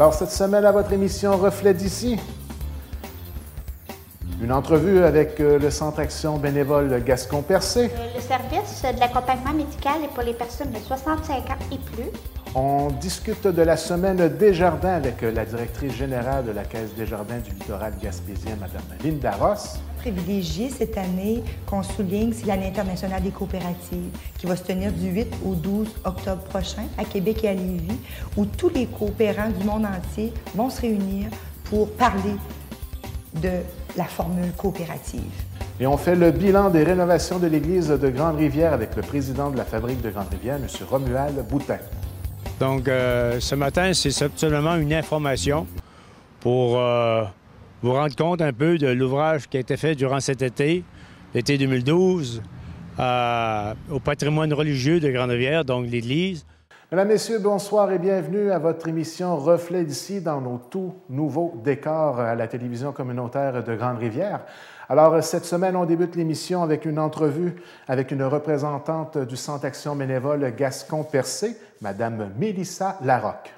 Alors, cette semaine, à votre émission Reflet d'ici, une entrevue avec le Centre Action bénévole Gascon-Percé. Le service de l'accompagnement médical est pour les personnes de 65 ans et plus. On discute de la semaine Desjardins avec la directrice générale de la Caisse Desjardins du littoral gaspésien, Mme Linda Ross. Privilégié cette année qu'on souligne, c'est l'année internationale des coopératives qui va se tenir du 8 au 12 octobre prochain à Québec et à Lévis, où tous les coopérants du monde entier vont se réunir pour parler de la formule coopérative. Et on fait le bilan des rénovations de l'église de Grande-Rivière avec le président de la fabrique de Grande-Rivière, M. Romuald Boutin. Donc, ce matin, c'est seulement une information pour vous rendre compte un peu de l'ouvrage qui a été fait durant cet été, l'été 2012, au patrimoine religieux de Grande-Rivière, donc l'Église. Mesdames, Messieurs, bonsoir et bienvenue à votre émission Reflet d'ici dans nos tout nouveaux décors à la télévision communautaire de Grande-Rivière. Alors, cette semaine, on débute l'émission avec une entrevue avec une représentante du Centre Action bénévole Gascon-Percé, Mme Mélissa Larocque.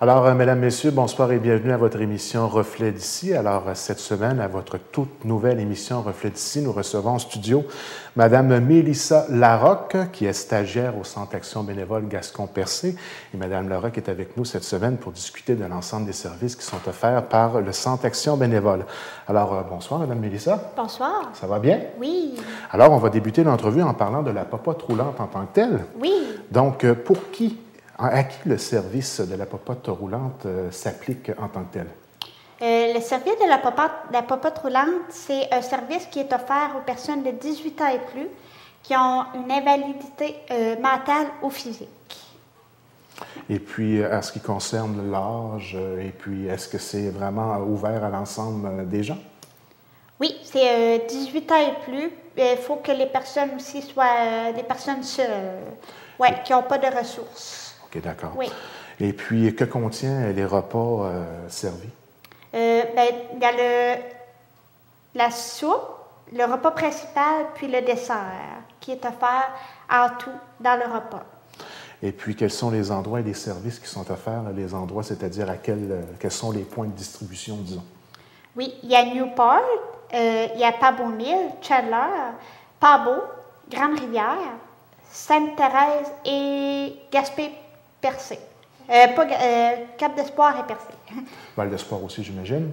Alors, Mesdames, Messieurs, bonsoir et bienvenue à votre émission Reflet d'ici. Alors, cette semaine, à votre toute nouvelle émission Reflet d'ici, nous recevons en studio Mme Mélissa Larocque, qui est stagiaire au Centre Action bénévole Gascon-Percé. Et Mme Larocque est avec nous cette semaine pour discuter de l'ensemble des services qui sont offerts par le Centre Action bénévole. Alors, bonsoir, Mme Mélissa. Bonsoir. Ça va bien? Oui. Alors, on va débuter l'entrevue en parlant de la popote roulante en tant que telle. Oui. Donc, pour qui? À qui le service de la popote roulante s'applique en tant que tel? Le service de la popote roulante, c'est un service qui est offert aux personnes de 18 ans et plus qui ont une invalidité mentale ou physique. Et puis, en ce qui concerne l'âge, et puis, est-ce que c'est vraiment ouvert à l'ensemble des gens? Oui, c'est 18 ans et plus. Il faut que les personnes aussi soient des personnes seules, qui n'ont pas de ressources. OK, d'accord. Oui. Et puis, que contient les repas servis? Il y a la soupe, le repas principal, puis le dessert, qui est offert en tout dans le repas. Et puis, quels sont les endroits et les services qui sont offerts? Les endroits, c'est-à-dire quels sont les points de distribution, disons? Oui, il y a Newport, il y a Pabomil, Chandler, Pabot, Grande-Rivière, Sainte-Thérèse et Gaspé-Percé. Cap-d'Espoir et Percé. Val-d'Espoir aussi, j'imagine?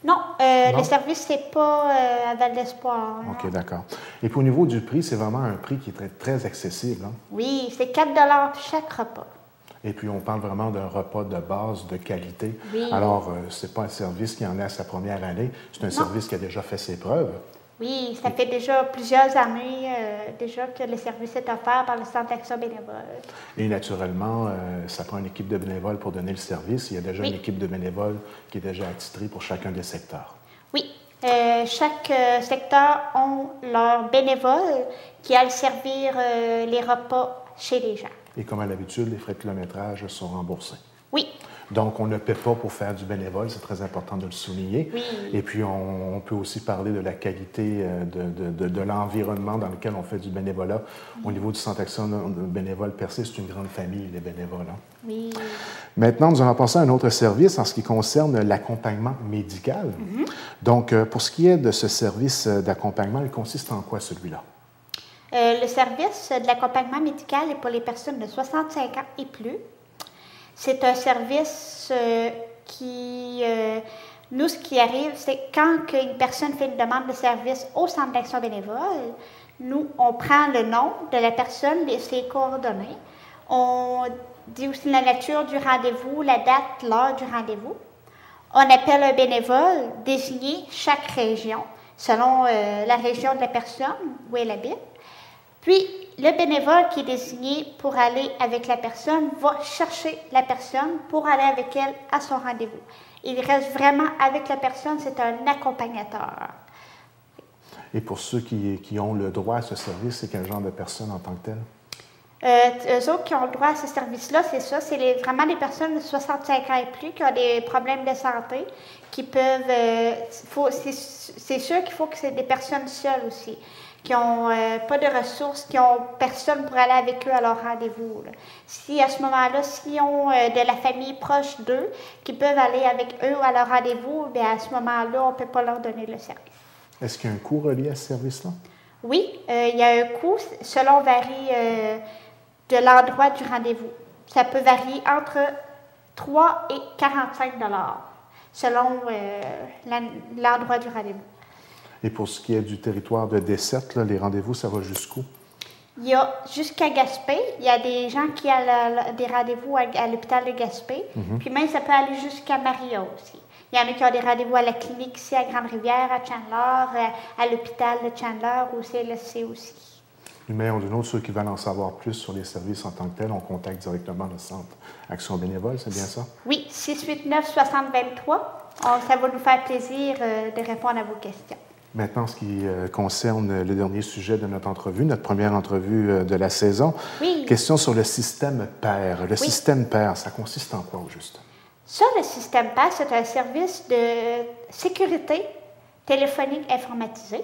Non, le service, c'est pas à Val-d'Espoir. OK, d'accord. Et puis au niveau du prix, c'est vraiment un prix qui est très, très accessible. Hein? Oui, c'est 4 chaque repas. Et puis on parle vraiment d'un repas de base, de qualité. Oui. Alors, ce n'est pas un service qui en est à sa première année, c'est un service qui a déjà fait ses preuves. Oui, ça fait déjà plusieurs années déjà que le service est offert par le Centre Action bénévole. Et naturellement, ça prend une équipe de bénévoles pour donner le service. Il y a déjà une équipe de bénévoles qui est déjà attitrée pour chacun des secteurs. Oui. Chaque secteur a leur bénévole qui aille servir les repas chez les gens. Et comme à l'habitude, les frais de kilométrage sont remboursés. Oui. Donc, on ne paie pas pour faire du bénévole, c'est très important de le souligner. Oui. Et puis, on peut aussi parler de la qualité de l'environnement dans lequel on fait du bénévolat. Au niveau du Centre Action bénévole Percé, c'est une grande famille, les bénévoles. Hein? Oui. Maintenant, nous allons passer à un autre service en ce qui concerne l'accompagnement médical. Donc, pour ce qui est de ce service d'accompagnement, il consiste en quoi, celui-là? Le service de l'accompagnement médical est pour les personnes de 65 ans et plus. C'est un service nous, ce qui arrive, c'est quand une personne fait une demande de service au Centre d'action bénévole, nous, on prend le nom de la personne, ses coordonnées. On dit aussi la nature du rendez-vous, la date, l'heure du rendez-vous. On appelle un bénévole désigné chaque région, selon la région de la personne où elle habite. Puis, le bénévole qui est désigné pour aller avec la personne va chercher la personne pour aller avec elle à son rendez-vous. Il reste vraiment avec la personne, c'est un accompagnateur. Et pour ceux qui ont le droit à ce service, c'est quel genre de personne en tant que tel? Eux autres qui ont le droit à ce service-là, c'est ça, c'est vraiment les personnes de 65 ans et plus qui ont des problèmes de santé, qui peuvent... c'est sûr qu'il faut que c'est des personnes seules aussi, qui n'ont pas de ressources, qui n'ont personne pour aller avec eux à leur rendez-vous. Là. Si à ce moment-là, s'ils ont de la famille proche d'eux, qui peuvent aller avec eux à leur rendez-vous, bien à ce moment-là, on ne peut pas leur donner le service. Est-ce qu'il y a un coût relié à ce service-là? Oui, il y a un coût, selon varie de l'endroit du rendez-vous. Ça peut varier entre 3 et 45 $ selon l'endroit du rendez-vous. Et pour ce qui est du territoire de Desserte, là, les rendez-vous, ça va jusqu'où? Il y a jusqu'à Gaspé. Il y a des gens qui ont des rendez-vous à l'hôpital de Gaspé. Puis même, ça peut aller jusqu'à Maria aussi. Il y en a qui ont des rendez-vous à la clinique ici à Grande-Rivière, à Chandler, à l'hôpital de Chandler, au CLSC aussi. D'une manière ou d'une autre, ceux qui veulent en savoir plus sur les services en tant que tels, on contacte directement le Centre Action bénévole, c'est bien ça? Oui, 689-6023. Ça va nous faire plaisir de répondre à vos questions. Maintenant, ce qui concerne le dernier sujet de notre entrevue, notre première entrevue de la saison, oui. Question sur le système PAIR. Le système PAIR, ça consiste en quoi au juste? Ça, le système PAIR, c'est un service de sécurité téléphonique informatisé.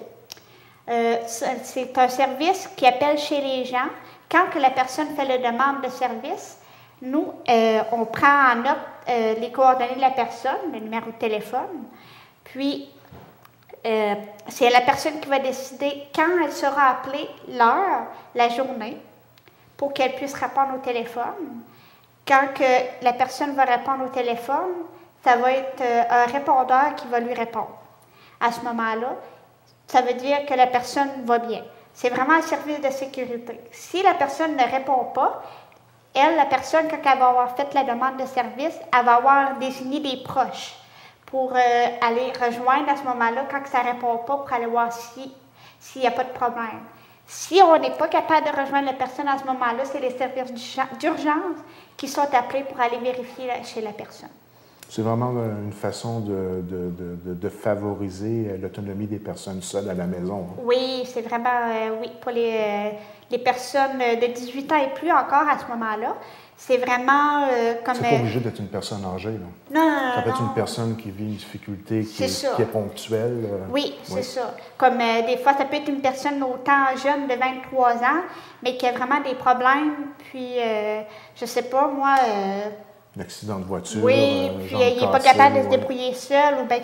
C'est un service qui appelle chez les gens. Quand que la personne fait la demande de service, nous, on prend en note les coordonnées de la personne, le numéro de téléphone, puis c'est la personne qui va décider quand elle sera appelée, l'heure, la journée, pour qu'elle puisse répondre au téléphone. Quand que la personne va répondre au téléphone, ça va être un répondeur qui va lui répondre. À ce moment-là, ça veut dire que la personne va bien. C'est vraiment un service de sécurité. Si la personne ne répond pas, la personne, quand elle va avoir fait la demande de service, elle va avoir désigné des proches pour aller rejoindre à ce moment-là, quand ça ne répond pas, pour aller voir s'il n'y a pas de problème. Si on n'est pas capable de rejoindre la personne à ce moment-là, c'est les services d'urgence qui sont appelés pour aller vérifier chez la personne. C'est vraiment une façon de favoriser l'autonomie des personnes seules à la maison. Hein? Oui, c'est vraiment, oui, pour les personnes de 18 ans et plus encore à ce moment-là. C'est vraiment comme... C'est pas obligé d'être une personne âgée, là. Non, ça peut être non. une personne qui vit une difficulté qui est ponctuelle. Oui, c'est ça. Comme des fois, ça peut être une personne autant jeune de 23 ans, mais qui a vraiment des problèmes, puis je sais pas, moi... Un accident de voiture. Oui, puis il n'est pas capable de se débrouiller seul, ou bien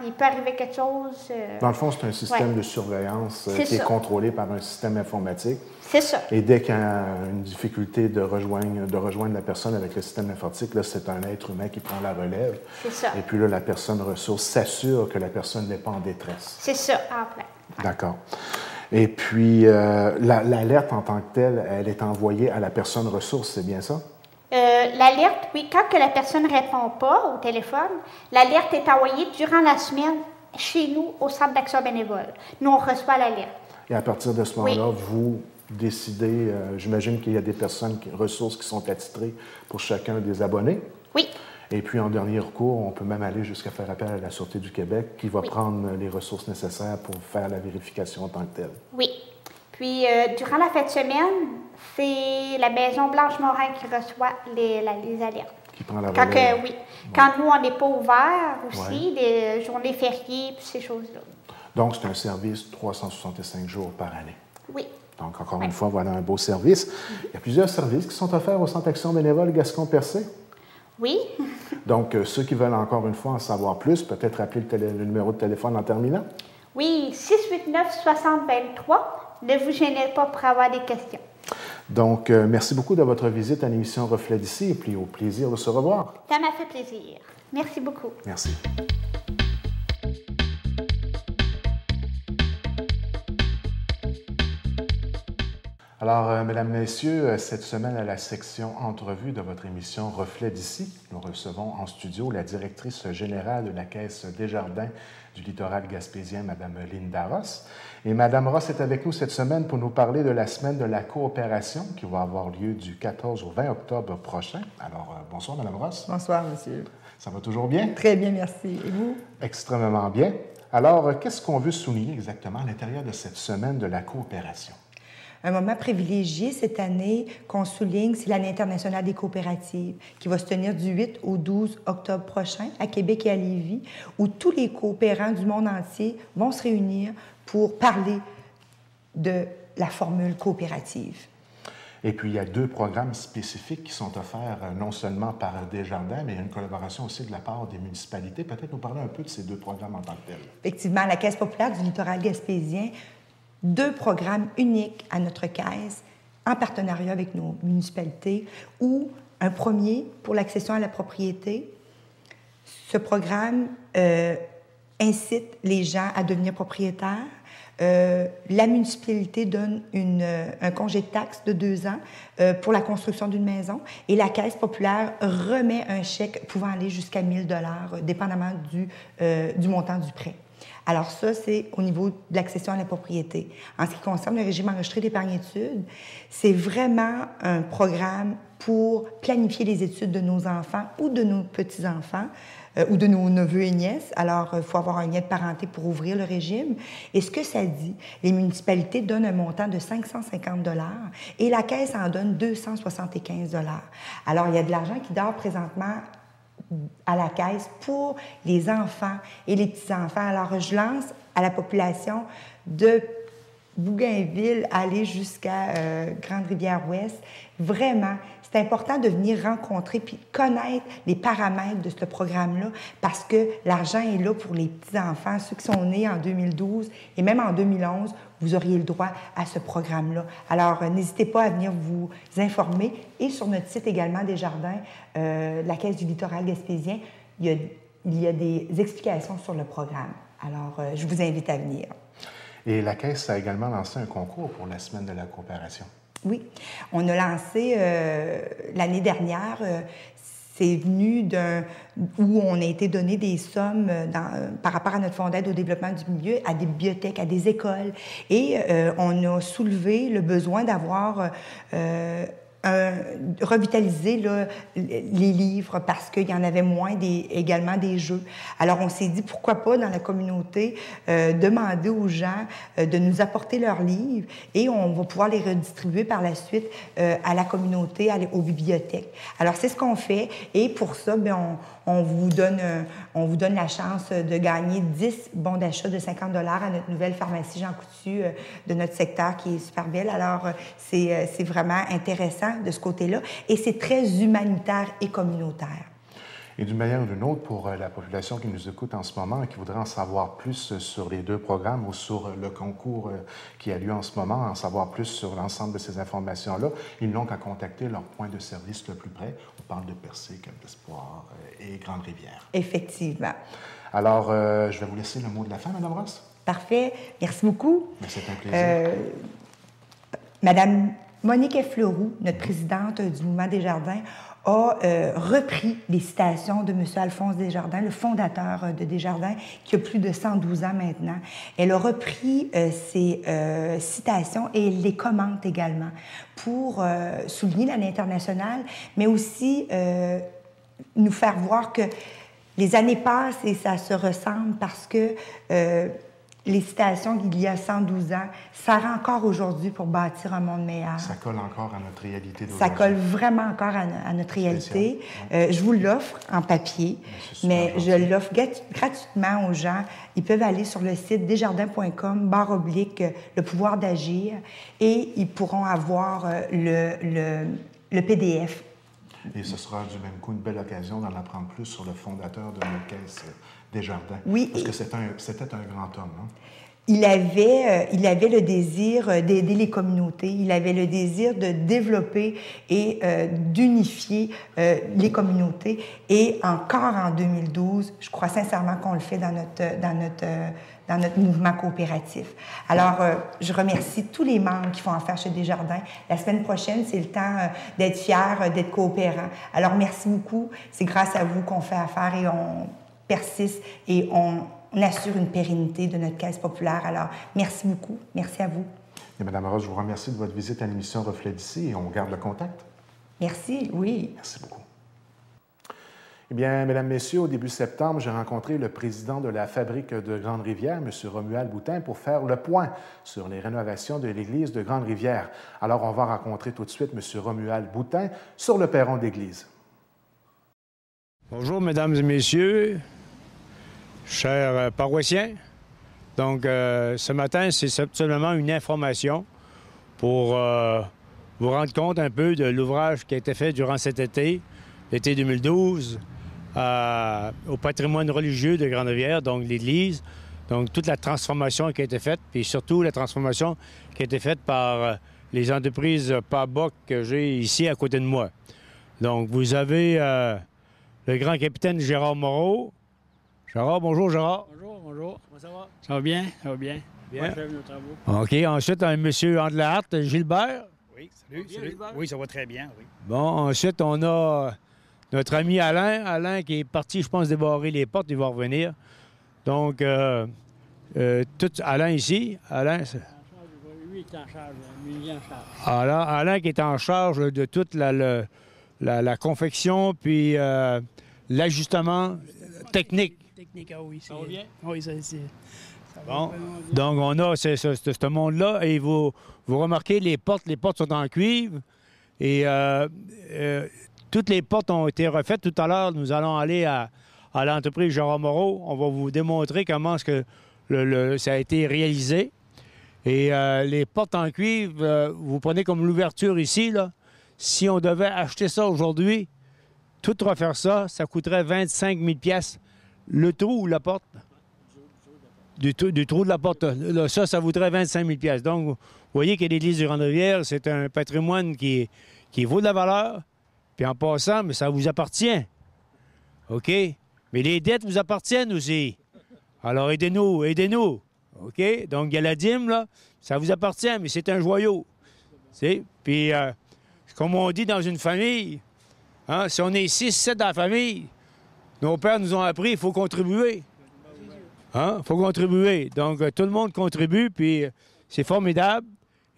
il peut arriver quelque chose. Dans le fond, c'est un système de surveillance qui est contrôlé par un système informatique. C'est ça. Et dès qu'il y a une difficulté de rejoindre la personne avec le système informatique, là, c'est un être humain qui prend la relève. C'est ça. Et puis là, la personne ressource s'assure que la personne n'est pas en détresse. C'est ça, en plein. D'accord. Et puis, l'alerte en tant que telle, elle est envoyée à la personne ressource, c'est bien ça? L'alerte, oui, quand que la personne ne répond pas au téléphone, l'alerte est envoyée durant la semaine chez nous au Centre d'Action bénévole. Nous, on reçoit l'alerte. Et à partir de ce moment-là, vous décidez, j'imagine qu'il y a des personnes ressources qui sont attitrées pour chacun des abonnés. Oui. Et puis, en dernier recours, on peut même aller jusqu'à faire appel à la Sûreté du Québec qui va prendre les ressources nécessaires pour faire la vérification en tant que telle. Oui. Puis, durant la fin de semaine, c'est la Maison Blanche-Morin qui reçoit les alertes. Qui prend la relève. Oui. Quand nous, on n'est pas ouvert aussi, des journées fériées, puis ces choses-là. Donc, c'est un service 365 jours par année. Oui. Donc, encore une fois, voilà un beau service. Il y a plusieurs services qui sont offerts au Centre Action bénévole Gascon-Percé. Oui. Donc, ceux qui veulent encore une fois en savoir plus, peut-être appeler le numéro de téléphone en terminant. Oui, 689-6023. Ne vous gênez pas pour avoir des questions. Donc, merci beaucoup de votre visite à l'émission Reflet d'ici et puis au plaisir de se revoir. Ça m'a fait plaisir. Merci beaucoup. Merci. Alors, mesdames, messieurs, cette semaine à la section entrevue de votre émission Reflet d'ici, nous recevons en studio la directrice générale de la Caisse Desjardins du littoral gaspésien, Mme Linda Ross. Et Mme Ross est avec nous cette semaine pour nous parler de la semaine de la coopération qui va avoir lieu du 14 au 20 octobre prochain. Alors, bonsoir, Mme Ross. Bonsoir, monsieur. Ça va toujours bien? Très bien, merci. Et vous? Extrêmement bien. Alors, qu'est-ce qu'on veut souligner exactement à l'intérieur de cette semaine de la coopération? Un moment privilégié cette année qu'on souligne, c'est l'Année internationale des coopératives qui va se tenir du 8 au 12 octobre prochain à Québec et à Lévis, où tous les coopérants du monde entier vont se réunir pour parler de la formule coopérative. Et puis, il y a 2 programmes spécifiques qui sont offerts non seulement par Desjardins, mais il y a une collaboration aussi de la part des municipalités. Peut-être nous parler un peu de ces 2 programmes en tant que tels. Effectivement, la Caisse populaire du littoral gaspésien, 2 programmes uniques à notre caisse, en partenariat avec nos municipalités, ou un premier pour l'accession à la propriété. Ce programme incite les gens à devenir propriétaires. La municipalité donne un congé de taxe de 2 ans pour la construction d'une maison et la Caisse populaire remet un chèque pouvant aller jusqu'à 1 000 $, dépendamment du montant du prêt. Alors ça, c'est au niveau de l'accession à la propriété. En ce qui concerne le régime enregistré d'épargne-études, c'est vraiment un programme pour planifier les études de nos enfants ou de nos petits-enfants ou de nos neveux et nièces. Alors, il faut avoir un lien de parenté pour ouvrir le régime. Et ce que ça dit, les municipalités donnent un montant de 550 $ et la Caisse en donne 275 $. Alors, il y a de l'argent qui dort présentement à la Caisse pour les enfants et les petits-enfants. Alors, je lance à la population de Bougainville aller jusqu'à Grande-Rivière-Ouest. Vraiment, c'est important de venir rencontrer puis connaître les paramètres de ce programme-là parce que l'argent est là pour les petits-enfants, ceux qui sont nés en 2012 et même en 2011, vous auriez le droit à ce programme-là. Alors, n'hésitez pas à venir vous informer. Et sur notre site également Desjardins, la Caisse du littoral gaspésien, il y a des explications sur le programme. Alors, je vous invite à venir. Et la Caisse a également lancé un concours pour la Semaine de la coopération. Oui, on a lancé l'année dernière, c'est venu où on a été donné des sommes par rapport à notre fonds d'aide au développement du milieu à des bibliothèques, à des écoles. Et on a soulevé le besoin d'avoir revitaliser là, les livres parce qu'il y en avait moins également des jeux. Alors, on s'est dit, pourquoi pas, dans la communauté, demander aux gens de nous apporter leurs livres et on va pouvoir les redistribuer par la suite à la communauté, aux bibliothèques. Alors, c'est ce qu'on fait et pour ça, bien, on vous donne la chance de gagner 10 bons d'achat de 50 $ à notre nouvelle pharmacie Jean Coutu de notre secteur qui est super belle. Alors, c'est vraiment intéressant de ce côté-là et c'est très humanitaire et communautaire. Et d'une manière ou d'une autre, pour la population qui nous écoute en ce moment et qui voudrait en savoir plus sur les 2 programmes ou sur le concours qui a lieu en ce moment, en savoir plus sur l'ensemble de ces informations-là, ils n'ont qu'à contacter leur point de service le plus près. On parle de Percé, Cap d'Espoir et Grande-Rivière. Effectivement. Alors, je vais vous laisser le mot de la fin, Mme Ross. Parfait. Merci beaucoup. C'est un plaisir. Madame Monique Fleuroux, notre présidente du Mouvement Desjardins, a repris les citations de M. Alphonse Desjardins, le fondateur de Desjardins, qui a plus de 112 ans maintenant. Elle a repris ces citations et elle les commente également pour souligner l'année internationale, mais aussi nous faire voir que les années passent et ça se ressemble parce que les citations qu'il y a 112 ans, ça rend encore aujourd'hui pour bâtir un monde meilleur. Ça colle encore à notre réalité d'aujourd'hui. Ça colle vraiment encore à notre réalité. Je vous l'offre en papier, mais je l'offre gratuitement aux gens. Ils peuvent aller sur le site desjardins.com/, le pouvoir d'agir, et ils pourront avoir le PDF. Et ce sera du même coup une belle occasion d'en apprendre plus sur le fondateur de notre caisse Desjardins. Oui. Parce que c'était un grand homme. Hein? Il avait le désir d'aider les communautés. Il avait le désir de développer et d'unifier les communautés. Et encore en 2012, je crois sincèrement qu'on le fait dans notre mouvement coopératif. Alors, je remercie tous les membres qui font affaire chez Desjardins. La semaine prochaine, c'est le temps d'être fiers, d'être coopérants. Alors, merci beaucoup. C'est grâce à vous qu'on fait affaire et on persiste et on assure une pérennité de notre caisse populaire. Alors, merci beaucoup. Merci à vous. Et Mme Ross, je vous remercie de votre visite à l'émission Reflet d'ici et on garde le contact. Merci, oui. Merci beaucoup. Eh bien, Mesdames, Messieurs, au début septembre, j'ai rencontré le président de la Fabrique de Grande-Rivière, M. Romuald Boutin, pour faire le point sur les rénovations de l'église de Grande-Rivière. Alors, on va rencontrer tout de suite M. Romuald Boutin sur le perron d'église. Bonjour, Mesdames et Messieurs, chers paroissiens. Donc, ce matin, c'est seulement une information pour vous rendre compte un peu de l'ouvrage qui a été fait durant cet été, l'été 2012, au patrimoine religieux de Grande-Rivière, donc l'Église. Donc, toute la transformation qui a été faite, puis surtout la transformation qui a été faite par les entreprises PABOC que j'ai ici à côté de moi. Donc, vous avez le grand capitaine Gérard Moreau. Gérard, bonjour Gérard. Bonjour, bonjour. Comment ça va? Ça va bien? Ça va bien. Bien. Moi, je fais nos travaux. OK. Ensuite, un monsieur Andelart, Gilbert. Oui, Salut, salut. Gilbert? Oui, ça va très bien, oui. Bon, ensuite, on a notre ami Alain. Alain qui est parti, je pense, débarrer les portes. Il va revenir. Donc, Alain ici. Alain, Lui, il est en charge. Lui, il est en charge. Alain qui est en charge de toute la confection puis l'ajustement technique. Technique, ah oui. Ça va bien? Oui, ça c'est... Bon, donc on a ce monde-là et vous remarquez les portes sont en cuivre et toutes les portes ont été refaites. Tout à l'heure, nous allons aller à l'entreprise Gérard Moreau. On va vous démontrer comment est-ce que ça a été réalisé. Et les portes en cuivre, vous prenez comme l'ouverture ici, là. Si on devait acheter ça aujourd'hui, tout refaire ça, ça coûterait 25 000 $. Le trou ou la porte? Du trou de la porte. Là, ça vaudrait 25 000 $. Donc, vous voyez que l'Église de Grande-Rivière, c'est un patrimoine qui vaut de la valeur. Puis en passant, mais ça vous appartient. OK? Mais les dettes vous appartiennent aussi. Alors, aidez-nous, aidez-nous. OK? Donc, il y a la dîme, là, ça vous appartient, mais c'est un joyau. T'sais? Puis, comme on dit dans une famille, hein, si on est 6, 7 dans la famille, nos pères nous ont appris, il faut contribuer. Hein? Il faut contribuer. Donc, tout le monde contribue, puis c'est formidable.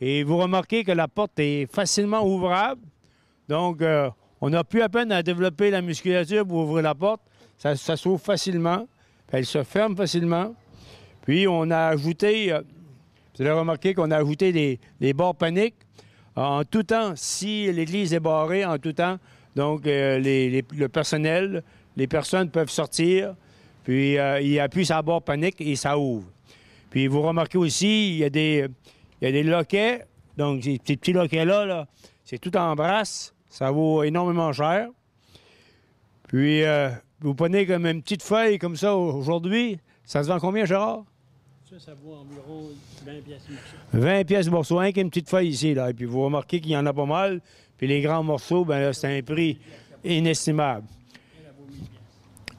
Et vous remarquez que la porte est facilement ouvrable. Donc, on n'a plus à peine à développer la musculature pour ouvrir la porte. Ça s'ouvre facilement. Elle se ferme facilement. Puis, on a ajouté, vous allez remarquer qu'on a ajouté des barres paniques. En tout temps, si l'église est barrée, en tout temps, donc le personnel, les personnes peuvent sortir, puis il appuie sur la barre panique et ça ouvre. Puis vous remarquez aussi, il y a des loquets, donc ces petits loquets-là, là, c'est tout en brasse, ça vaut énormément cher. Puis vous prenez comme une petite feuille comme ça aujourd'hui, ça se vend combien, Gérard? Ça vaut environ 20 pièces de morceau. 20 pièces de morceau, un qui a une petite feuille ici, là. Et puis vous remarquez qu'il y en a pas mal. Puis les grands morceaux, ben là, c'est un prix inestimable.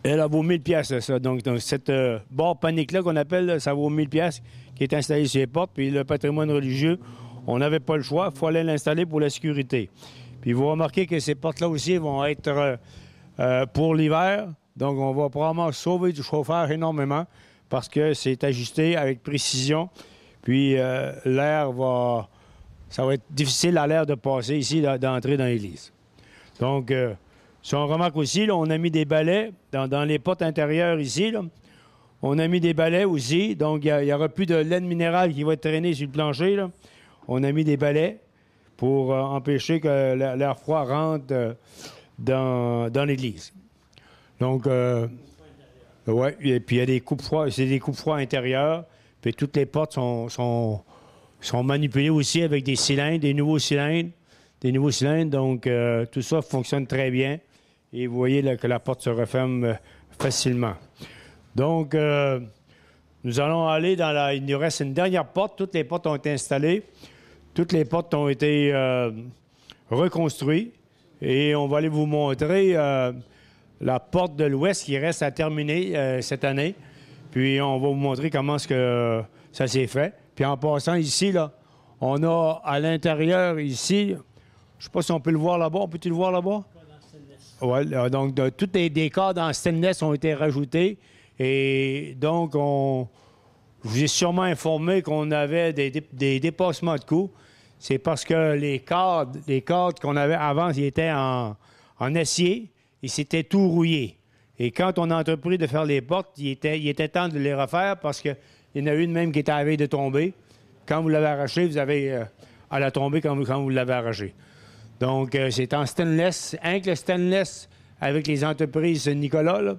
Elle vaut 1000 pièces, ça. Donc cette barre panique-là qu'on appelle, là, ça vaut 1000 pièces qui est installée sur les portes. Puis le patrimoine religieux, on n'avait pas le choix. Il fallait l'installer pour la sécurité. Puis vous remarquez que ces portes-là aussi vont être pour l'hiver. Donc on va probablement sauver du chauffage énormément, parce que c'est ajusté avec précision. Puis l'air va... Ça va être difficile à l'air de passer ici, d'entrer dans l'église. Donc, si on remarque aussi, là, on a mis des balais dans les portes intérieures ici. Là. On a mis des balais aussi. Donc, il n'y aura plus de laine minérale qui va être traînée sur le plancher. Là. On a mis des balais pour empêcher que l'air froid rentre dans l'église. Donc... oui, et puis il y a des coupes-froids, c'est des coupes-froids intérieurs, puis toutes les portes sont manipulées aussi avec des cylindres, des nouveaux cylindres, donc tout ça fonctionne très bien, et vous voyez là, que la porte se referme facilement. Donc, nous allons aller il nous reste une dernière porte, toutes les portes ont été installées, toutes les portes ont été reconstruites, et on va aller vous montrer... la porte de l'Ouest qui reste à terminer cette année. Puis on va vous montrer comment est-ce que ça s'est fait. Puis en passant ici, là, on a à l'intérieur ici, je ne sais pas si on peut le voir là-bas. On peut-tu le voir là-bas? Oui, donc tous les décors en stainless ont été rajoutés. Et donc, je vous ai sûrement informé qu'on avait des dépassements de coûts. C'est parce que les cadres qu'on avait avant, ils étaient en acier. Et c'était tout rouillé. Et quand on a entrepris de faire les portes, il était temps de les refaire parce qu'il y en a une même qui était à la veille de tomber. Quand vous l'avez arrachée, vous avez à la tomber quand vous l'avez arrachée. Donc, c'est en stainless, avec le stainless avec les entreprises Nicolas. Là.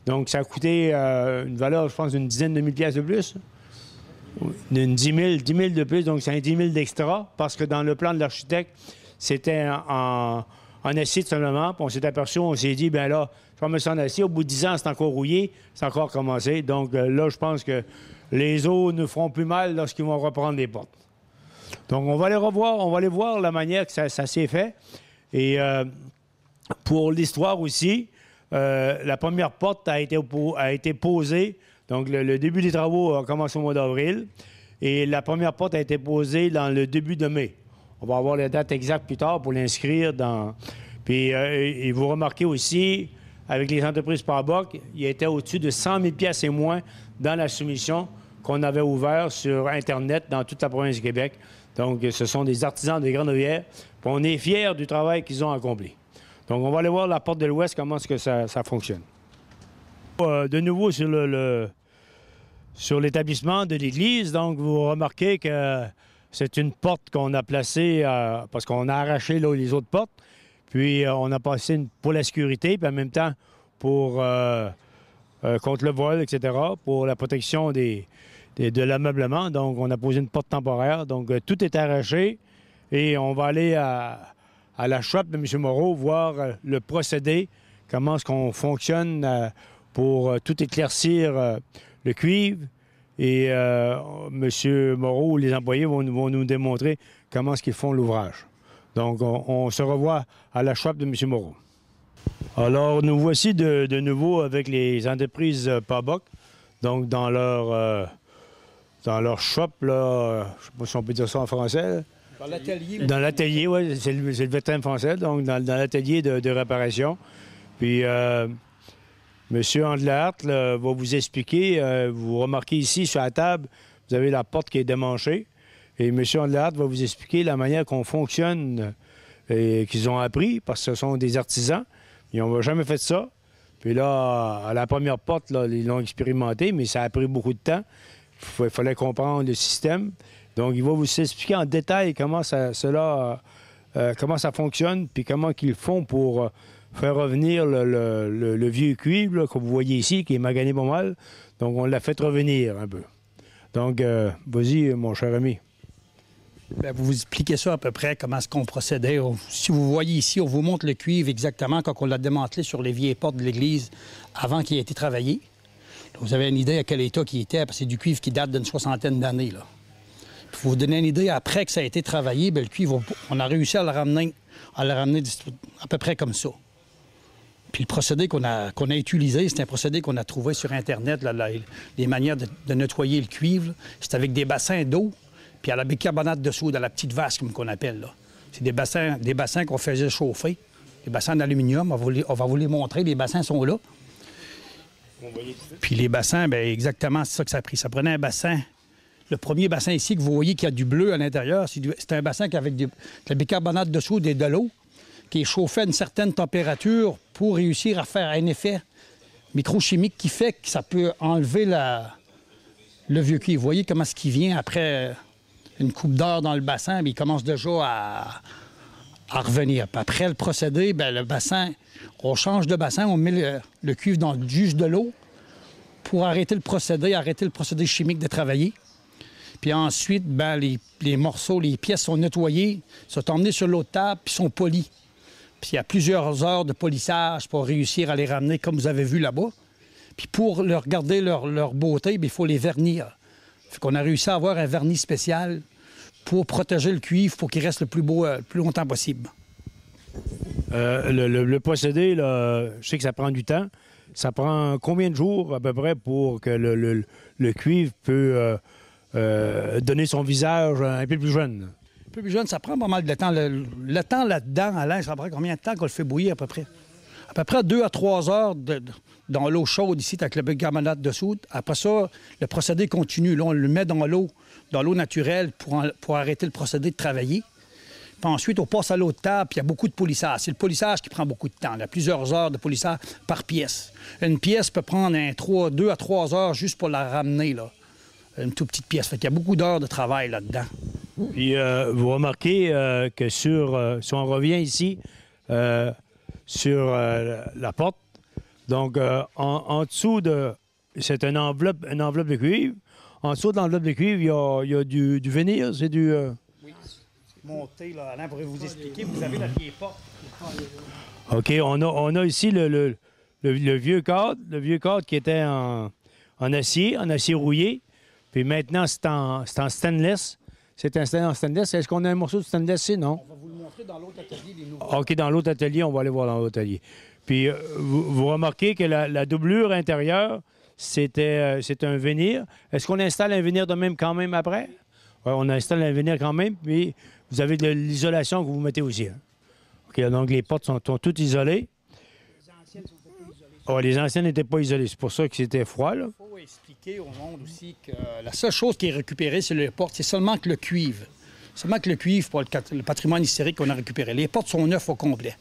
Donc, ça a coûté une valeur, je pense, d'une dizaine de mille pièces de plus. Une 10 000 de plus, donc c'est un 10 000 d'extra, parce que dans le plan de l'architecte, c'était en acide seulement, puis on s'est aperçu, on s'est dit, bien là, je vais me en acier, au bout de 10 ans, c'est encore rouillé, c'est encore commencé. Donc là, je pense que les eaux ne feront plus mal lorsqu'ils vont reprendre les portes. Donc on va les revoir, on va aller voir la manière que ça s'est fait. Et pour l'histoire aussi, la première porte a été posée. Donc, le début des travaux a commencé au mois d'avril et la première porte a été posée dans le début de mai. On va avoir la date exacte plus tard pour l'inscrire dans... Puis, et vous remarquez aussi, avec les entreprises PABOC, il était au-dessus de 100 000 pièces et moins dans la soumission qu'on avait ouverte sur Internet dans toute la province du Québec. Donc, ce sont des artisans de Grande-Rivière. Puis on est fiers du travail qu'ils ont accompli. Donc, on va aller voir la porte de l'Ouest, comment est-ce que ça fonctionne. De nouveau sur l'établissement de l'église, donc vous remarquez que c'est une porte qu'on a placée parce qu'on a arraché là, les autres portes, puis on a passé pour la sécurité, puis en même temps pour contre le vol, etc., pour la protection de l'ameublement. Donc on a posé une porte temporaire, donc tout est arraché et on va aller à la shop de M. Moreau voir le procédé, comment est-ce qu'on fonctionne pour tout éclaircir le cuivre. Et M. Moreau ou les employés vont nous démontrer comment est-ce qu'ils font l'ouvrage. Donc, on se revoit à la shop de M. Moreau. Alors, nous voici de nouveau avec les entreprises PABOC. Donc, dans leur shop, là, je ne sais pas si on peut dire ça en français. Dans l'atelier. Dans l'atelier, oui, c'est le terme français. Donc, dans l'atelier de réparation. Puis... M. Andelaert va vous expliquer, vous remarquez ici sur la table, vous avez la porte qui est démanchée, et M. Andelaert va vous expliquer la manière qu'on fonctionne et qu'ils ont appris, parce que ce sont des artisans, ils n'ont jamais fait ça. Puis là, à la première porte, là, ils l'ont expérimenté, mais ça a pris beaucoup de temps. Il fallait comprendre le système. Donc, il va vous expliquer en détail comment ça fonctionne, puis comment ils font pour... faire revenir le vieux cuivre là, que vous voyez ici, qui est magané pas mal. Donc, on l'a fait revenir un peu. Donc, vas-y, mon cher ami. Bien, vous expliquez ça à peu près, comment est-ce qu'on procédait. Si vous voyez ici, on vous montre le cuivre exactement quand on l'a démantelé sur les vieilles portes de l'église avant qu'il ait été travaillé. Donc, vous avez une idée à quel état il était, parce que c'est du cuivre qui date d'une 60aine d'années. Pour vous donner une idée, après que ça a été travaillé, bien, le cuivre, on a réussi à le ramener à peu près comme ça. Puis le procédé qu'on a utilisé, c'est un procédé qu'on a trouvé sur Internet, les manières de nettoyer le cuivre. C'est avec des bassins d'eau, puis à la bicarbonate de soude, à la petite vasque, comme qu'on appelle. Là. C'est des bassins qu'on faisait chauffer, des bassins d'aluminium. On va vous les montrer, les bassins sont là. Puis les bassins, bien exactement, c'est ça que ça a pris. Ça prenait un bassin. Le premier bassin ici que vous voyez qui a du bleu à l'intérieur, c'est un bassin avec de la bicarbonate de soude et de l'eau, qui est chauffé à une certaine température pour réussir à faire un effet microchimique qui fait que ça peut enlever le vieux cuivre. Vous voyez comment ce qui vient après une coupe d'heure dans le bassin, bien, il commence déjà à revenir. Puis après le procédé, bien, le bassin, on change de bassin, on met le cuivre dans juste de l'eau pour arrêter le procédé chimique de travailler. Puis ensuite, bien, les morceaux, les pièces sont nettoyées, sont emmenées sur l'autre table, puis sont polies. Puis il y a plusieurs heures de polissage pour réussir à les ramener comme vous avez vu là-bas. Puis pour leur garder leur beauté, bien, il faut les vernir. Fait qu'on a réussi à avoir un vernis spécial pour protéger le cuivre pour qu'il reste le plus beau le plus longtemps possible. Le procédé, là, je sais que ça prend du temps. Ça prend combien de jours à peu près pour que le cuivre peut donner son visage un peu plus jeune? Un peu plus jeune, ça prend pas mal de temps. Le temps là-dedans, Alain, ça prend combien de temps qu'on le fait bouillir à peu près? À peu près 2 à 3 heures dans l'eau chaude ici avec le bicarbonate de soude. Après ça, le procédé continue. Là, on le met dans l'eau naturelle pour arrêter le procédé de travailler. Puis ensuite, on passe à l'autre table, puis il y a beaucoup de polissage. C'est le polissage qui prend beaucoup de temps. Il y a plusieurs heures de polissage par pièce. Une pièce peut prendre 2 à 3 heures juste pour la ramener, là. Une toute petite pièce. Fait qu'il y a beaucoup d'heures de travail là-dedans. Puis vous remarquez que si on revient ici sur la porte, donc en dessous c'est une enveloppe de cuivre. en dessous de l'enveloppe de cuivre, il y a du vinyle, c'est du... Oui, monté, là, Alain pourrait vous expliquer. Vous avez la vieille porte. OK, on a ici le vieux cadre qui était en acier rouillé. Puis maintenant, c'est en stainless. C'est installé en stainless. Est-ce qu'on a un morceau de stainless ici? Non? On va vous le montrer dans l'autre atelier, les nouveaux. OK, dans l'autre atelier, on va aller voir dans l'autre atelier. Puis vous remarquez que la doublure intérieure, c'est un vénir. Est-ce qu'on installe un vénir de même quand même après? Oui, on installe un vénir quand même, puis vous avez de l'isolation que vous mettez aussi. Hein? OK, donc les portes sont toutes isolées. Les anciennes sont un peu isolées. Oh, les anciennes n'étaient pas isolées. C'est pour ça que c'était froid, là. Il faut expliquer au monde aussi que la seule chose qui est récupérée sur les portes, c'est seulement que le cuivre. Seulement que le cuivre pour le patrimoine historique qu'on a récupéré. Les portes sont neuves au complet.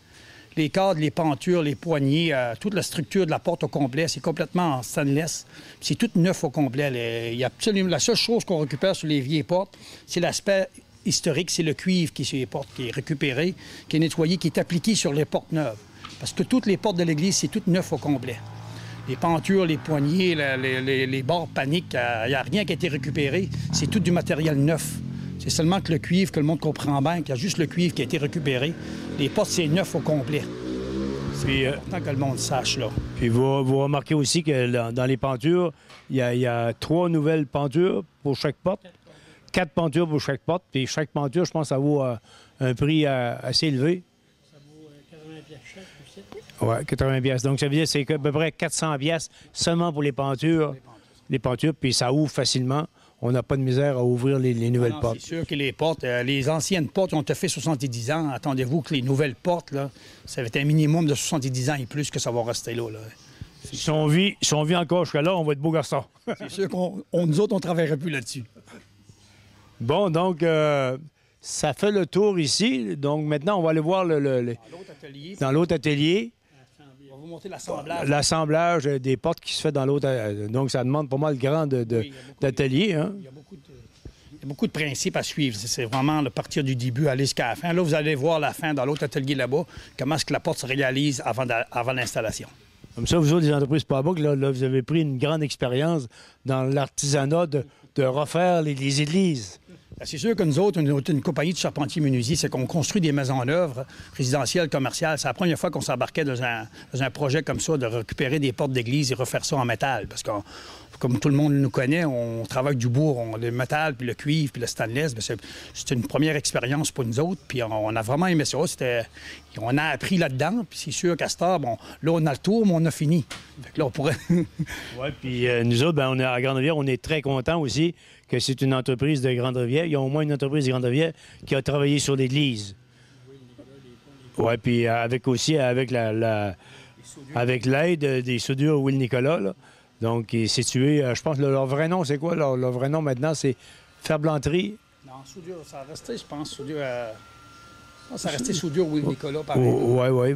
Les cadres, les pentures, les poignées, toute la structure de la porte au complet, c'est complètement en stainless. C'est tout neuf au complet. Il y a absolument la seule chose qu'on récupère sur les vieilles portes, c'est l'aspect historique, c'est le cuivre qui est sur les portes, qui est récupéré, qui est nettoyé, qui est appliqué sur les portes neuves. Parce que toutes les portes de l'église, c'est tout neuf au complet. Les pentures, les poignées, les barres paniques, il n'y a rien qui a été récupéré. C'est tout du matériel neuf. C'est seulement que le cuivre, que le monde comprend bien, qu'il y a juste le cuivre qui a été récupéré. Les portes, c'est neuf au complet. C'est important que le monde sache, là. Puis vous remarquez aussi que dans les pentures, il y a 3 nouvelles pentures pour chaque porte. 4 pentures pour chaque porte. Puis chaque penture, je pense, ça vaut un prix assez élevé. Ça vaut 80 pièces chaque aussi. Oui, 80 pièces. Donc, ça veut dire que c'est à peu près 400 pièces seulement pour les pentures. Les pentures, puis ça ouvre facilement. On n'a pas de misère à ouvrir les nouvelles portes. C'est sûr que les portes, les anciennes portes ont fait 70 ans. Attendez-vous que les nouvelles portes, là, ça va être un minimum de 70 ans et plus que ça va rester là. Si on vit encore jusqu'à là, on va être beaux garçons. C'est sûr nous autres, on ne travaillerait plus là-dessus. Bon, donc, ça fait le tour ici. Donc, maintenant, on va aller voir dans l'autre atelier. On va vous montrer l'assemblage. L'assemblage des portes qui se fait dans l'autre. Donc, ça demande pas mal grand d'atelier. Hein? Il y a beaucoup de principes à suivre. C'est vraiment le partir du début, aller jusqu'à la fin. Là, vous allez voir la fin dans l'autre atelier là-bas, comment est-ce que la porte se réalise avant l'installation. Comme ça, vous autres, les entreprises Pabok, là, vous avez pris une grande expérience dans l'artisanat de refaire les églises. C'est sûr que nous autres, on est une compagnie de charpentiers menuisiers, c'est qu'on construit des maisons en œuvre résidentielles, commerciales. C'est la première fois qu'on s'embarquait dans un projet comme ça, de récupérer des portes d'église et refaire ça en métal. Parce que, comme tout le monde nous connaît, on travaille du bourg, le métal, puis le cuivre, puis le stainless. C'était une première expérience pour nous autres, puis on a vraiment aimé ça. On a appris là-dedans, puis c'est sûr qu'à ce temps, bon, là, on a le tour, mais on a fini. Fait que là, on pourrait... Oui, puis nous autres, on est à Grande-Rivière, on est très contents aussi que c'est une entreprise de Grande-Rivière. Il y a au moins une entreprise de Grande-Rivière qui a travaillé sur l'église. Oui, puis avec l'aide des soudures Will Nicolas, là. Donc, il est situé, je pense, leur vrai nom, c'est quoi? Leur vrai nom maintenant, c'est Ferblanterie. Non, soudure, ça a resté, je pense, soudure... ça a resté soudure Will Nicolas, par exemple. Oui.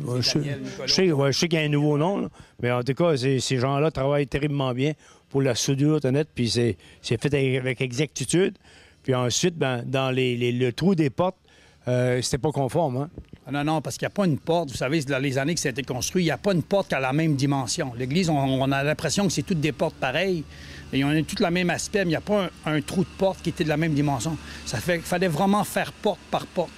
Je sais qu'il y a un nouveau nom, là. Mais en tout cas, ces gens-là travaillent terriblement bien pour la soudure, honnête, puis c'est fait avec exactitude. Puis ensuite, dans le trou des portes, c'était pas conforme, hein? Non, parce qu'il n'y a pas une porte. Vous savez, dans les années que ça a été construit, il n'y a pas une porte qui a la même dimension. L'église, on a l'impression que c'est toutes des portes pareilles. Et on a toutes le même aspect, mais il n'y a pas un trou de porte qui était de la même dimension. Ça fait qu'il fallait vraiment faire porte par porte.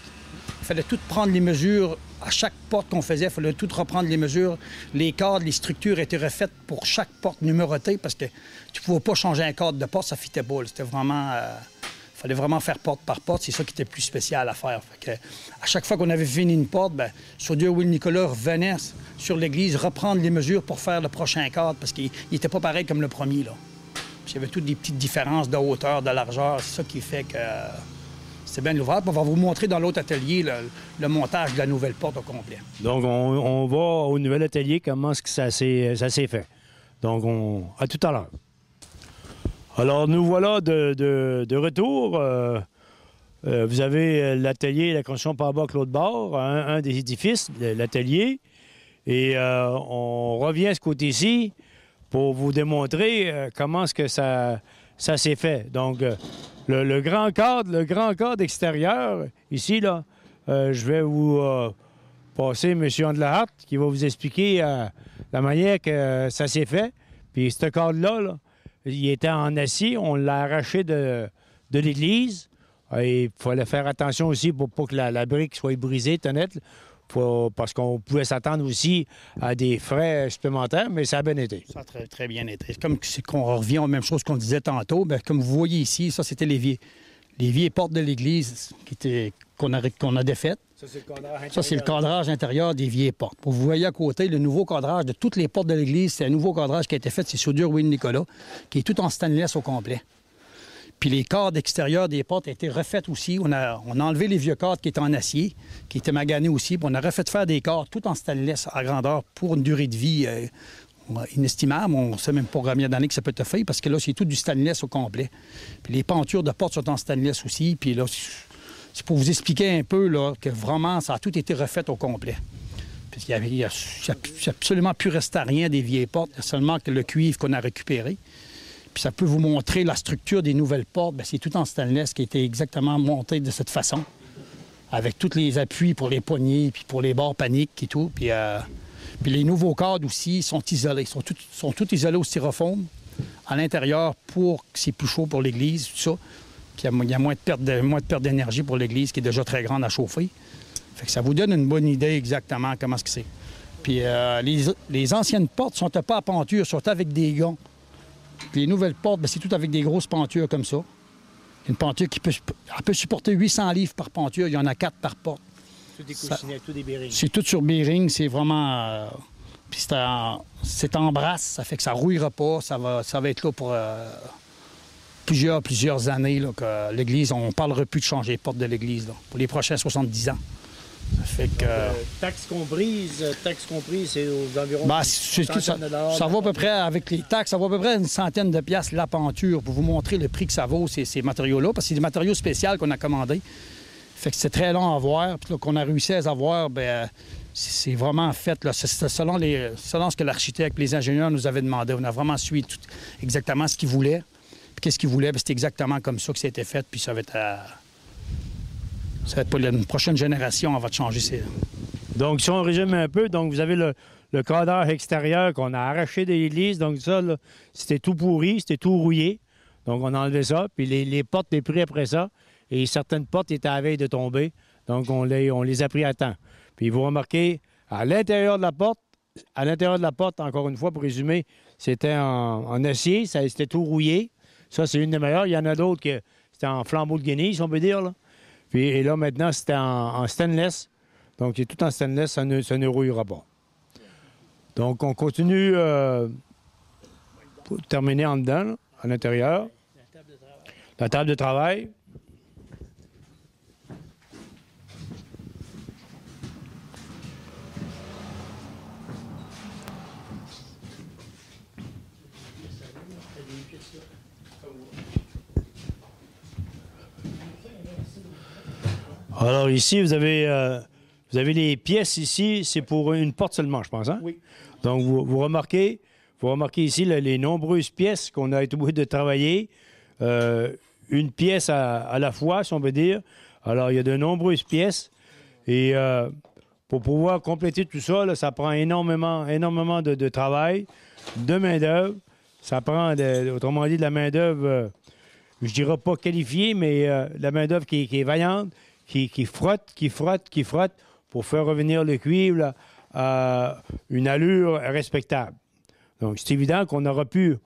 Il fallait tout prendre les mesures. À chaque porte qu'on faisait, il fallait tout reprendre les mesures. Les cadres, les structures étaient refaites pour chaque porte numérotée parce que tu ne pouvais pas changer un cadre de porte, ça ne fitait pas. C'était vraiment... Il fallait vraiment faire porte par porte. C'est ça qui était plus spécial à faire. Fait que, à chaque fois qu'on avait fini une porte, soudure Will Nicolas revenait sur l'église reprendre les mesures pour faire le prochain cadre parce qu'il n'était pas pareil comme le premier, là. Puis il y avait toutes des petites différences de hauteur, de largeur. C'est ça qui fait que c'était bien ouvert. On va vous montrer dans l'autre atelier le montage de la nouvelle porte au complet. Donc, on va au nouvel atelier, comment est-ce que ça s'est fait. Donc, à tout à l'heure. Alors, nous voilà de retour. Vous avez l'atelier, la construction par bas, l'autre bord, un des édifices, l'atelier. Et on revient à ce côté-ci pour vous démontrer comment est-ce que ça s'est fait. Donc, le grand cadre extérieur, ici, là, je vais vous passer M. Andelahat qui va vous expliquer la manière que ça s'est fait. Puis ce cadre-là, là, il était en acier. On l'a arraché de l'église. Et il fallait faire attention aussi pour pas que la brique soit brisée, honnête. Parce qu'on pouvait s'attendre aussi à des frais supplémentaires, mais ça a bien été. Ça a très, très bien été. Comme qu'on revient aux mêmes choses qu'on disait tantôt, bien, comme vous voyez ici, ça, c'était les vieilles portes de l'église qu'on a défaites. Ça, c'est le cadrage intérieur. Ça, c'est le cadrage intérieur des vieilles portes. Vous voyez à côté le nouveau cadrage de toutes les portes de l'église. C'est un nouveau cadrage qui a été fait, c'est Soudure Wayne-Nicolas, qui est tout en stainless au complet. Puis les cadres extérieurs des portes ont été refaites aussi. On a enlevé les vieux cadres qui étaient en acier, qui étaient maganés aussi. Puis on a refait faire des cadres tout en stainless à grandeur pour une durée de vie inestimable. On ne sait même pas combien d'années que ça peut te faire parce que là, c'est tout du stainless au complet. Puis les pentures de portes sont en stainless aussi. Puis là, c'est pour vous expliquer un peu là, que vraiment, ça a tout été refait au complet. Puis il n'y a absolument plus resté à rien des vieilles portes. Il y a seulement que le cuivre qu'on a récupéré. Puis ça peut vous montrer la structure des nouvelles portes. Bien, c'est tout en stainless qui a été exactement monté de cette façon, avec tous les appuis pour les poignées, puis pour les barres paniques et tout. Puis les nouveaux cadres aussi sont isolés. Ils sont tous isolés au styrofoam à l'intérieur pour que c'est plus chaud pour l'église, tout ça. Puis il y a moins de perte d'énergie pour l'église qui est déjà très grande à chauffer. Fait que ça vous donne une bonne idée exactement comment ce que c'est. Puis les anciennes portes sont pas à penture, sont avec des gonds. Les nouvelles portes, bien, c'est tout avec des grosses pentures comme ça. Une penture qui peut supporter 800 livres par penture. Il y en a 4 par porte. Tout des coussinets, tout des bearings. C'est tout sur bearing. C'est vraiment... Puis c'est en brasse. Ça fait que ça ne rouillera pas. Ça va être là pour plusieurs années. Là, que l'Église, on ne parlera plus de changer les portes de l'Église là, pour les prochains 70 ans. Ça fait que... taxes comprises, c'est aux environs ben, ça vaut à peu près, avec les taxes, ça vaut à peu près une centaine de piastres la penture pour vous montrer le prix que ça vaut, ces matériaux-là, parce que c'est des matériaux spéciaux qu'on a commandés. Fait que c'est très long à avoir, puis qu'on a réussi à les avoir, bien, c'est vraiment fait, là, c'est selon ce que l'architecte et les ingénieurs nous avaient demandé. On a vraiment suivi exactement ce qu'ils voulaient. Puis qu'est-ce qu'ils voulaient, c'est exactement comme ça que c'était fait, puis ça va être ça va être pour une prochaine génération, on va changer. Donc, si on résume un peu, donc vous avez le cadrage extérieur qu'on a arraché de l'église. Donc, ça, là, c'était tout pourri, c'était tout rouillé. Donc, on a enlevé ça. Puis les portes étaient prises après ça. Et certaines portes étaient à la veille de tomber. Donc, on les a pris à temps. Puis, vous remarquez, à l'intérieur de la porte, encore une fois, pour résumer, c'était en acier, c'était tout rouillé. Ça, c'est une des meilleures. Il y en a d'autres que c'était en flambeau de Guenille, si on peut dire, là. Puis, et là, maintenant, c'était en stainless. Donc, c'est tout en stainless, ça ne rouillera pas. Donc, on continue pour terminer en dedans, là, à l'intérieur. La table de travail. Alors ici, vous avez les pièces ici, c'est pour une porte seulement, je pense, hein? Oui. Donc vous remarquez ici les nombreuses pièces qu'on a été obligé de travailler, une pièce à la fois, si on veut dire. Alors il y a de nombreuses pièces et pour pouvoir compléter tout ça, là, ça prend énormément de travail, de main-d'œuvre. Ça prend, autrement dit, de la main-d'œuvre, je dirais pas qualifiée, mais la main-d'œuvre qui est vaillante, qui frotte pour faire revenir le cuivre là, à une allure respectable. Donc, c'est évident qu'on aurait pu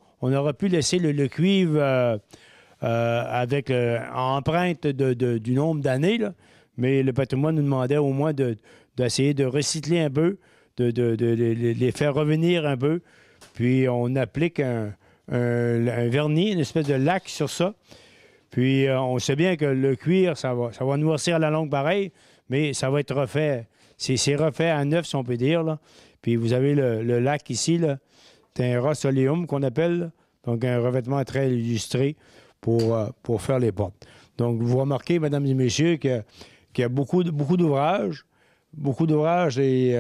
laisser le cuivre avec empreinte du nombre d'années, là, mais le patrimoine nous demandait au moins d'essayer de recycler un peu, de les faire revenir un peu. Puis, on applique un vernis, une espèce de lac sur ça. Puis, on sait bien que le cuir, ça va noircir à la longue pareil, mais ça va être refait. C'est refait à neuf, si on peut dire, là. Puis, vous avez le lac ici, là. C'est un rosoleum qu'on appelle, là. Donc un revêtement très illustré pour faire les portes. Donc, vous remarquez, mesdames et messieurs, qu'il y a beaucoup d'ouvrages. Beaucoup d'ouvrages et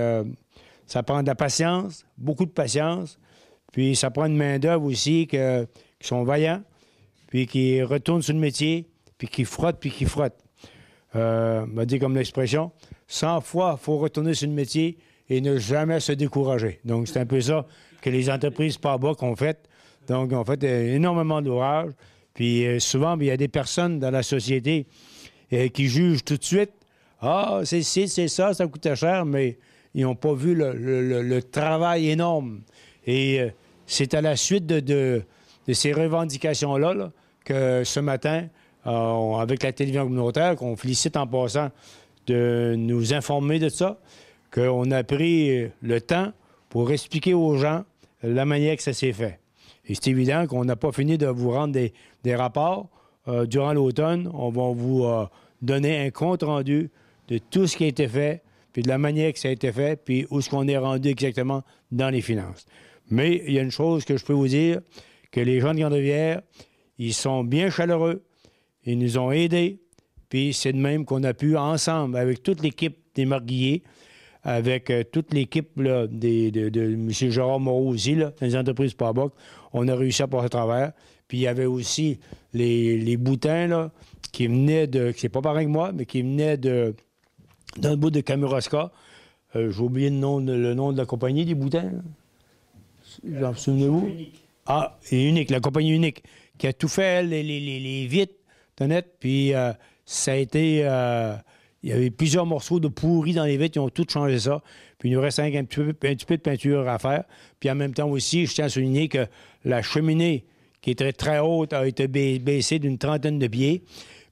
ça prend de la patience, beaucoup de patience. Puis, ça prend une main-d'œuvre aussi qui sont vaillants, puis qui retournent sur le métier, puis qui frottent. On va dire comme l'expression, 100 fois, il faut retourner sur le métier et ne jamais se décourager. Donc, c'est un peu ça que les entreprises par bas qu'on fait. Donc, on fait énormément d'ouvrages. Puis souvent, il y a des personnes dans la société qui jugent tout de suite. Ah, c'est ça coûtait cher, mais ils n'ont pas vu le travail énorme. Et c'est à la suite de ces revendications-là là, que ce matin, avec la télévision communautaire, qu'on félicite en passant de nous informer de ça, qu'on a pris le temps pour expliquer aux gens la manière que ça s'est fait. Et c'est évident qu'on n'a pas fini de vous rendre des rapports. Durant l'automne, on va vous donner un compte-rendu de tout ce qui a été fait, puis de la manière que ça a été fait, puis où est-ce qu'on est rendu exactement dans les finances. Mais il y a une chose que je peux vous dire, que les gens de Grande-Rivière, ils sont bien chaleureux, ils nous ont aidés, puis c'est de même qu'on a pu, ensemble, avec toute l'équipe des Marguilliers, avec toute l'équipe là, de M. Gérard Moreau aussi, là, dans les entreprises Parbach, on a réussi à passer à travers. Puis il y avait aussi les boutins là, qui venaient de... C'est pas pareil que moi, mais qui venaient d'un bout de Kamouraska. J'ai oublié le nom de la compagnie des boutins. J'en souvenez-vous? Ah, et Unique, la compagnie Unique, qui a tout fait, elle, les vitres, honnête, puis ça a été... il y avait plusieurs morceaux de pourris dans les vitres, ils ont tout changé ça. Puis il nous reste un petit peu de peinture à faire. Puis en même temps aussi, je tiens à souligner que la cheminée, qui était très haute, a été baissée d'une 30aine de pieds.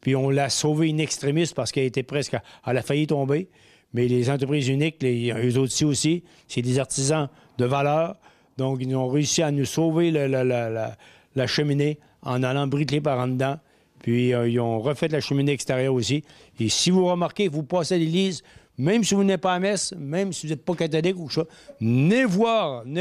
Puis on l'a sauvée in extremis parce qu'elle était presque... Elle a failli tomber. Mais les entreprises uniques, eux autres aussi, c'est des artisans de valeur. Donc, ils ont réussi à nous sauver la cheminée en allant briquer par en dedans. Puis, ils ont refait la cheminée extérieure aussi. Et si vous remarquez, vous passez à l'église, même si vous n'êtes pas à messe, même si vous n'êtes pas catholique ou quoi, venez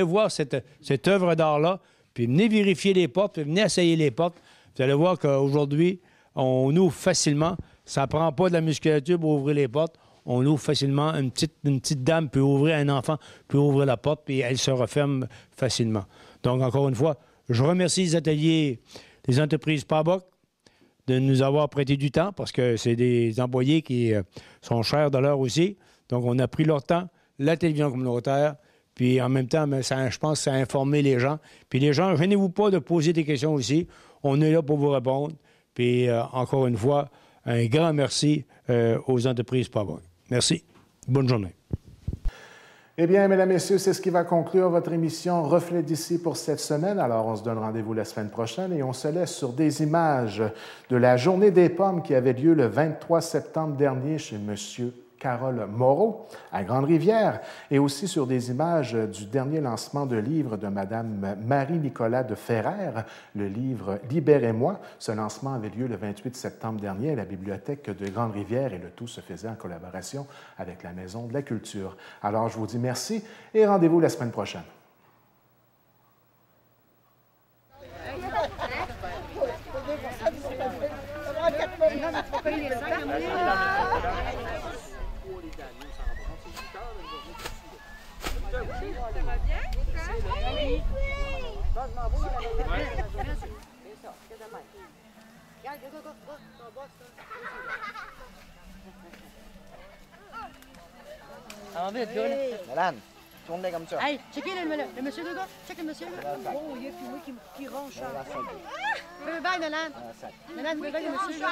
voir cette œuvre d'art-là, puis venez vérifier les portes, puis venez essayer les portes. Vous allez voir qu'aujourd'hui, on ouvre facilement. Ça ne prend pas de la musculature pour ouvrir les portes. On ouvre facilement. Une petite dame peut ouvrir, un enfant peut ouvrir la porte, puis elle se referme facilement. Donc, encore une fois, je remercie les ateliers, les entreprises Parbach de nous avoir prêté du temps, parce que c'est des employés qui sont chers de l'heure aussi. Donc, on a pris leur temps, la télévision communautaire, puis en même temps, je pense que ça a informé les gens. Puis les gens, gênez-vous pas de poser des questions aussi. On est là pour vous répondre. Puis, encore une fois, un grand merci aux entreprises Parbach. Merci. Bonne journée. Eh bien, mesdames, messieurs, c'est ce qui va conclure votre émission Reflet d'ici pour cette semaine. Alors, on se donne rendez-vous la semaine prochaine et on se laisse sur des images de la Journée des pommes qui avait lieu le 23 septembre dernier chez M. Carole Moreau à Grande-Rivière et aussi sur des images du dernier lancement de livre de Mme Marie-Nicolas de Ferrer, le livre « Libérez-moi ». Ce lancement avait lieu le 28 septembre dernier à la Bibliothèque de Grande-Rivière et le tout se faisait en collaboration avec la Maison de la Culture. Alors, je vous dis merci et rendez-vous la semaine prochaine. Malade, tournez comme ça. Hey, checkez le monsieur de gars. Check le monsieur là. Oh, il y a puis moi qui ronge. Fais bye, Malade. Malade, fais bye, le monsieur.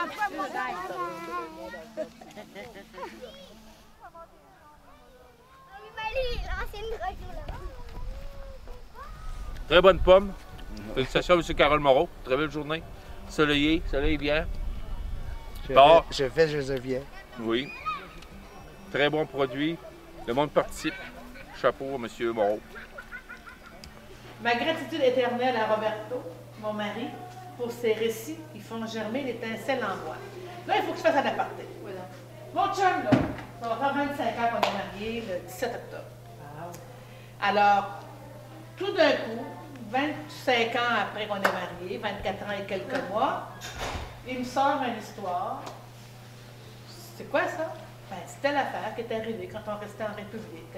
Très bonne pomme. Félicitations à M. Carole Moreau. Très belle journée. Soleil bien. Je vais Josevier. Oui. Très bon produit. Le monde participe. Chapeau à M. Moreau. Ma gratitude éternelle à Roberto, mon mari, pour ses récits qui font germer l'étincelle en moi. Là, il faut que je fasse un aparté. Voilà. Mon chum, là, ça va faire 25 ans qu'on est mariés, le 17 octobre. Wow. Alors, tout d'un coup, 25 ans après qu'on est mariés, 24 ans et quelques mois, il me sort une histoire. C'est quoi ça? Ben, c'est telle affaire qui est arrivée quand on restait en République.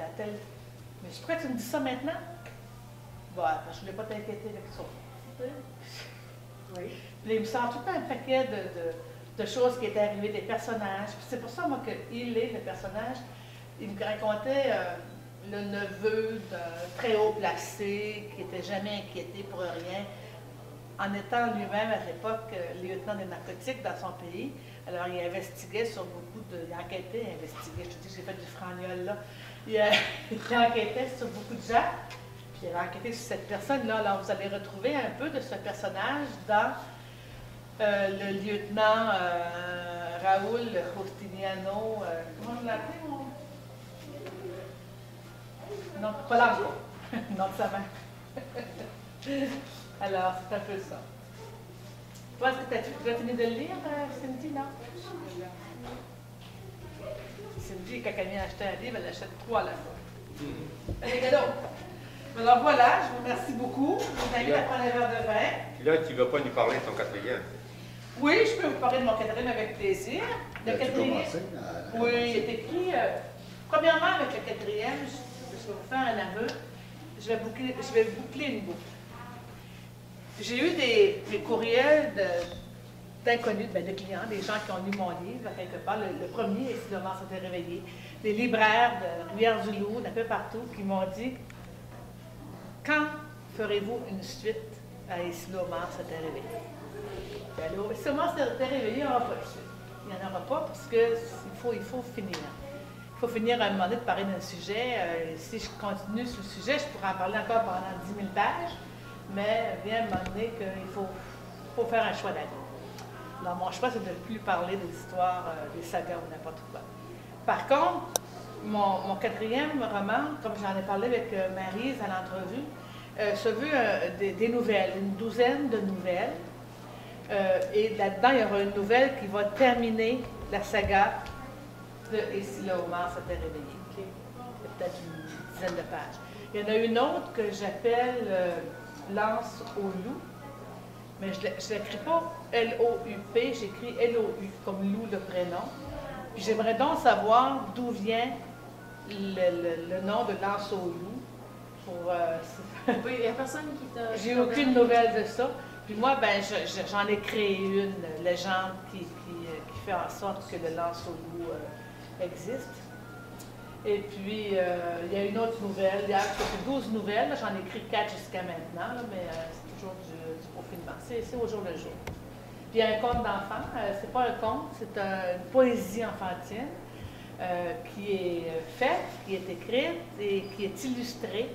Mais pourquoi tu me dis ça maintenant? Bon, je ne voulais pas t'inquiéter avec ça. Oui. Puis il me sort tout un paquet de choses qui étaient arrivées, des personnages. Puis c'est pour ça, moi, qu'il est le personnage. Il me racontait le neveu d'un très haut placé qui n'était jamais inquiété pour rien. en étant lui-même à l'époque lieutenant des narcotiques dans son pays, alors il investiguait sur beaucoup de... Il enquêtait, investiguait, je te dis, j'ai fait du frangnol là. Il enquêtait sur beaucoup de gens, puis il a enquêté sur cette personne-là. Alors vous allez retrouver un peu de ce personnage dans le lieutenant Raoul Justiniano, comment on l'appelait, mon... Non, Polanco, nom de sa main. Alors, c'est un peu ça. Toi, est-ce que tu as fini de le lire, Cindy, non? Cindy, quand elle vient acheter un livre, elle achète 3 à la fois. Allez, cadeau! Alors voilà, je vous remercie beaucoup. Je vous invite à prendre un verre de vin. Puis là, tu ne vas pas nous parler de ton quatrième? Oui, je peux vous parler de mon quatrième avec plaisir. Le quatrième, oui, il est écrit. Premièrement, avec le quatrième, je vais vous faire un aveu. Je vais boucler une boucle. J'ai eu des courriels d'inconnus, de clients, des gens qui ont lu mon livre à quelque part. Le premier, Si le mort s'était réveillé. Des libraires de Rivière-du-Loup, d'un peu partout, qui m'ont dit « Quand ferez-vous une suite à Et si le mort s'était réveillé? » Alors, si le mort s'était réveillé, il n'y aura pas de suite. Il n'y en aura pas parce qu'il faut finir. Il faut finir à un moment donné de parler d'un sujet. Si je continue sur le sujet, je pourrais en parler encore pendant 10 000 pages. Mais vient un moment donné qu'il faut faire un choix d'avis. Alors, mon choix, c'est de ne plus parler des histoires, des sagas ou n'importe quoi. Par contre, mon quatrième roman, comme j'en ai parlé avec Maryse à l'entrevue, se veut des nouvelles, une douzaine de nouvelles. Et là-dedans, il y aura une nouvelle qui va terminer la saga de Et si le homard s'était réveillé. Okay? Peut-être une dizaine de pages. Il y en a une autre que j'appelle Lance au loup, mais je ne l'écris pas L-O-U-P, j'écris L-O-U, comme loup le prénom. Puis j'aimerais donc savoir d'où vient le nom de Lance au loup. Oui, il n'y a personne qui t'a... J'ai aucune nouvelle de ça. Puis moi, ben, j'en ai créé une légende qui fait en sorte que le Lance au loup existe. Et puis, il y a une autre nouvelle. Il y a 12 nouvelles. J'en ai écrit 4 jusqu'à maintenant, là, mais c'est toujours du peaufinement. C'est au jour le jour. Puis il y a un conte d'enfant. C'est pas un conte, c'est une poésie enfantine qui est faite, qui est écrite et qui est illustrée,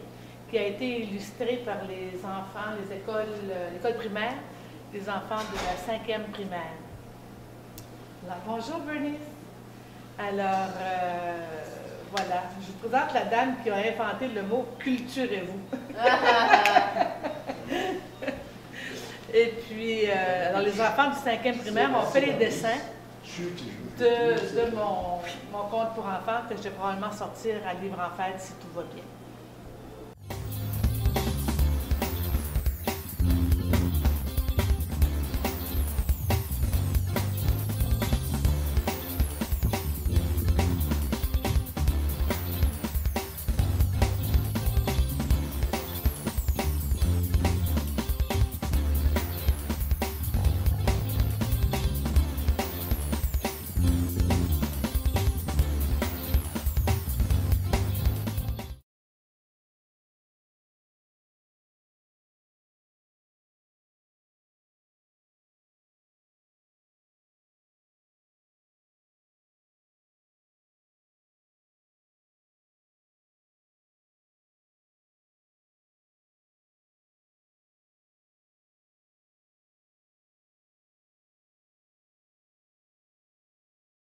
qui a été illustrée par les enfants, l'école primaire, les enfants de la 5e primaire. Alors, bonjour Bernice. Alors, voilà, je vous présente la dame qui a inventé le mot « culturez-vous ». Et puis, alors les enfants du 5e primaire ont fait les dessins de mon conte pour enfants que je vais probablement sortir à Livre en Fête si tout va bien.